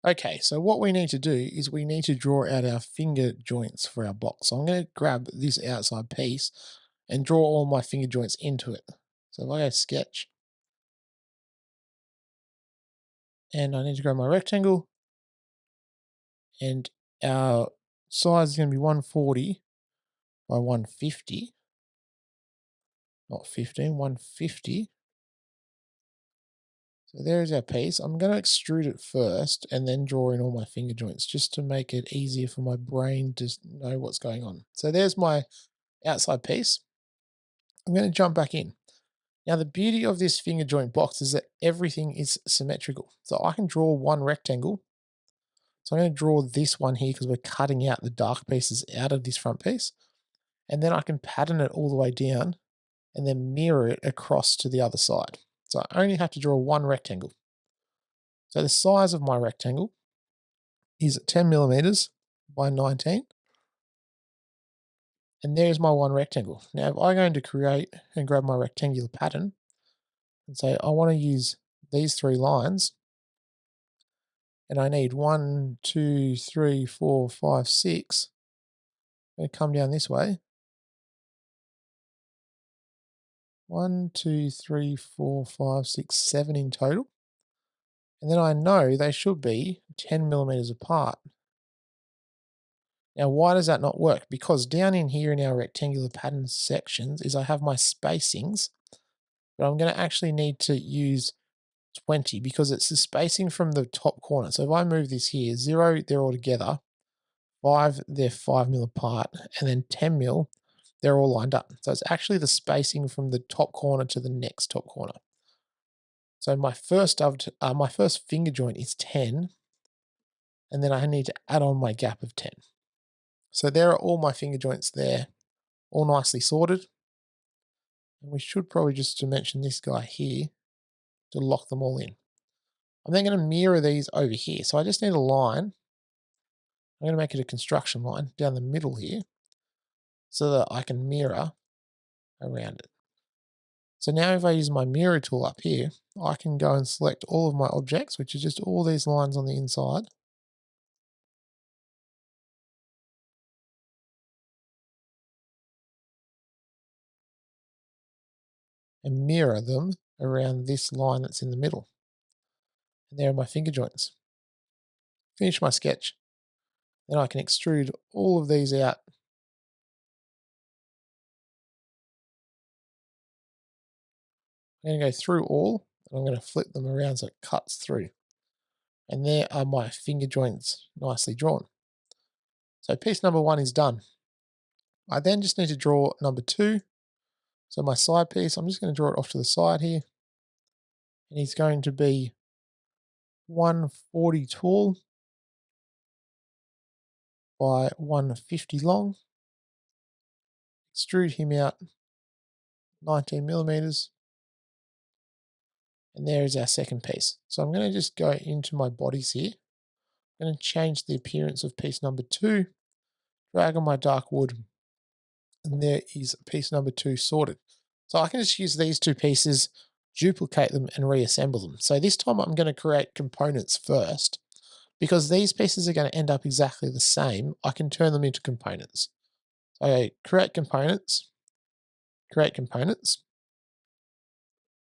Okay, so what we need to do is we need to draw out our finger joints for our block. So I'm going to grab this outside piece and draw all my finger joints into it. So if I go sketch, and I need to grab my rectangle, and our size is going to be 140 by 150, not 15, 150. So there's our piece. I'm going to extrude it first and then draw in all my finger joints just to make it easier for my brain to know what's going on. So there's my outside piece. I'm going to jump back in. Now, the beauty of this finger joint box is that everything is symmetrical. So I can draw one rectangle. So I'm going to draw this one here because we're cutting out the dark pieces out of this front piece. And then I can pattern it all the way down and then mirror it across to the other side. So I only have to draw one rectangle. So the size of my rectangle is 10 millimeters by 19. And there's my one rectangle. Now, if I go into create and grab my rectangular pattern and say, I want to use these three lines, and I need 1, 2, 3, 4, 5, 6. I'm going to come down this way. 1, 2, 3, 4, 5, 6, 7 in total. And then I know they should be 10 millimeters apart. Now, why does that not work? Because down in here in our rectangular pattern sections is I have my spacings, but I'm going to actually need to use 20 because it's the spacing from the top corner. So if I move this here, 0, they're all together. 5, they're 5 mil apart. And then 10 mil, they're all lined up. So it's actually the spacing from the top corner to the next top corner. So my first finger joint is 10, and then I need to add on my gap of 10. So there are all my finger joints there, all nicely sorted. And we should probably just dimension this guy here to lock them all in. I'm then going to mirror these over here. So I just need a line. I'm going to make it a construction line down the middle here so that I can mirror around it. So now if I use my mirror tool up here, I can go and select all of my objects, which is just all these lines on the inside. And mirror them around this line that's in the middle. And there are my finger joints. Finish my sketch. Then I can extrude all of these out. I'm going to go through all, and I'm going to flip them around so it cuts through. And there are my finger joints nicely drawn. So piece number 1 is done. I then just need to draw number 2. So my side piece, I'm just going to draw it off to the side here. And he's going to be 140 tall by 150 long. Extrude him out 19 millimeters. And there is our second piece. So I'm going to just go into my bodies here. I'm going to change the appearance of piece number 2, drag on my dark wood, and there is piece number 2 sorted. So I can just use these two pieces, duplicate them, and reassemble them. So this time I'm going to create components first. Because these pieces are going to end up exactly the same, I can turn them into components. So create components, create components.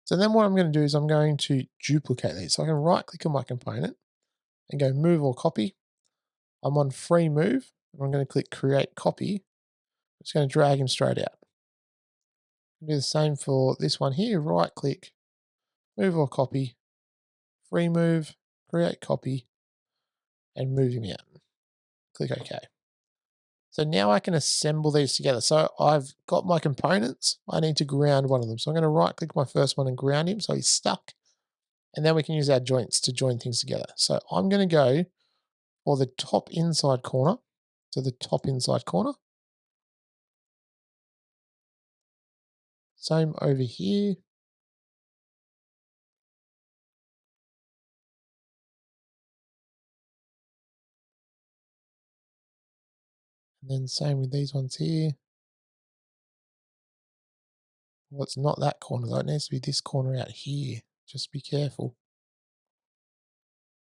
So then what I'm going to do is I'm going to duplicate these. So I can right click on my component and go move or copy. I'm on free move, and I'm going to click create copy. I'm just going to drag him straight out. Do the same for this one here, right click, move or copy, free move, create copy, and move him out. Click OK. So now I can assemble these together. So I've got my components. I need to ground one of them. So I'm going to right click my first one and ground him so he's stuck. And then we can use our joints to join things together. So I'm going to go for the top inside corner to the top inside corner. Same over here. And then same with these ones here. Well, it's not that corner though. It needs to be this corner out here. Just be careful.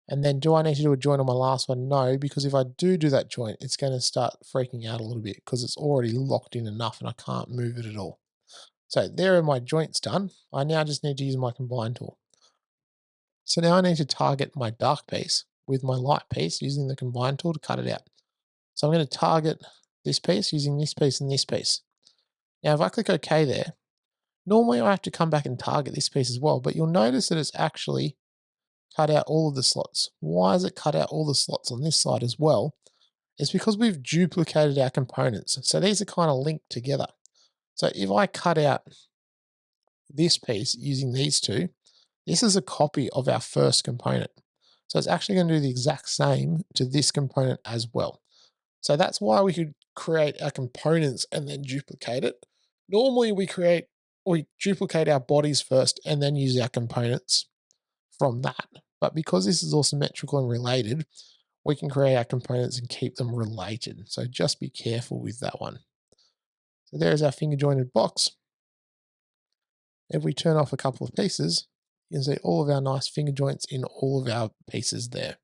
And then do I need to do a joint on my last one? No, because if I do that joint, it's going to start freaking out a little bit because it's already locked in enough and I can't move it at all. So there are my joints done. I now just need to use my combine tool. So now I need to target my dark piece with my light piece using the combine tool to cut it out. So I'm going to target this piece using this piece and this piece. Now if I click OK there, normally I have to come back and target this piece as well, but you'll notice that it's actually cut out all of the slots. Why has it cut out all the slots on this side as well? It's because we've duplicated our components. So these are kind of linked together. So if I cut out this piece using these two, this is a copy of our first component. So it's actually going to do the exact same to this component as well. So that's why we could create our components and then duplicate it. Normally we duplicate our bodies first and then use our components from that. But because this is all symmetrical and related, we can create our components and keep them related. So just be careful with that one. So there's our finger jointed box. If we turn off a couple of pieces, you can see all of our nice finger joints in all of our pieces there.